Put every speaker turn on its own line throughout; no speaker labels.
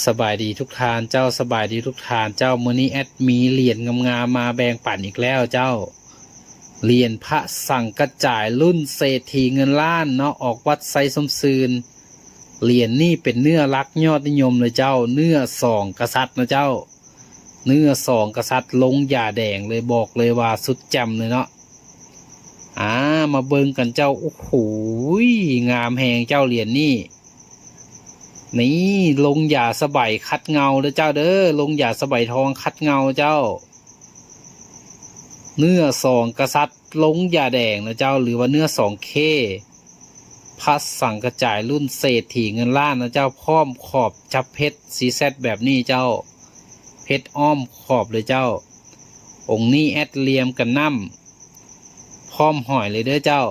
สบายดีทุกทานเจ้าสบายดีทุกทานเจ้ามื้อนี้แอดมีเหรียญงามๆมาแบ่งปันอีกแล้วเจ้าเหรียญพระสังกระจายรุ่นเศรษฐีเงินล้านเนาะออกวัดไซสมซืนเหรียญนี่เป็นเนื้อรักยอดนิยมเลยเจ้าเนื้อสองกษัตริย์นะเจ้าเนื้อสองกษัตริย์ลงหย่าแดงเลยบอกเลยว่าสุดแจ่มเลยเนาะมาเบิ่งกันเจ้าโอ้โหงามแหงเจ้าเหรียญนี่นี่ลงหย่าสบายคัดเงาเลยเจ้าเด้อลงหย่าสบายทองคัดเงาเจ้าเนื้อสองกษัตริย์ลงหย่าแดงนะเจ้าหรือว่าเนื้อสองเคพระสังกระจายรุ่นเศรษฐีเงินล้านนะเจ้าพร้อมขอบจับเพชรสีแซดแบบนี้เจ้าเพชรอ้อมขอบเลยเจ้าองค์นี้แอดเลียมกันน้ำพร้อมหอยเลยเด้อเจ้า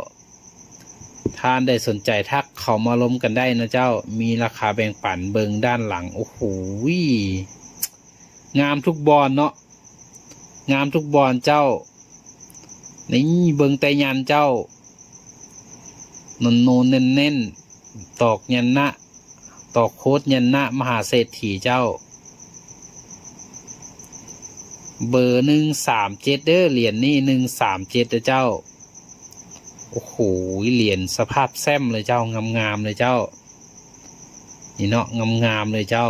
ท่านได้สนใจทักเขามาล้มกันได้นะเจ้ามีราคาแบ่งปันเบิงด้านหลังโอ้โหงามทุกบอลเนาะงามทุกบอลเจ้านี่เบิงแต่ยันเจ้านนโนเน้นเน้นตอกยันนะตอกโคตรยันนะมหาเศรษฐีเจ้าเบอร์137เด้อเหรียญนี่137เจ้าโอ้โหเหรียญสภาพแซมเลยเจ้างามๆเลยเจ้านี่เนาะงามๆเลยเจ้า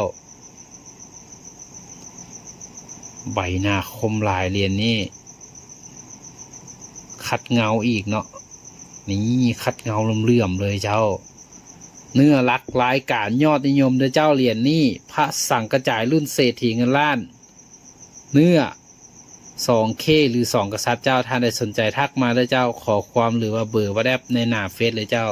ใบหน้าคมลายเหรียญนี่ขัดเงาอีกเนาะนี่ขัดเงาเลื่อมๆเลยเจ้าเนื้อรักรายการยอดนิยมเด้อเจ้าเหรียญนี่พระสังกระจายรุ่นเศรษฐีเงินล้านเนื้อ2Kหรือ2กษัตริย์เจ้าท่านใดสนใจทักมาเด้อเจ้าขอความหรือว่าเบอร์ว่าแดบในหน้าเฟซเลยเจ้า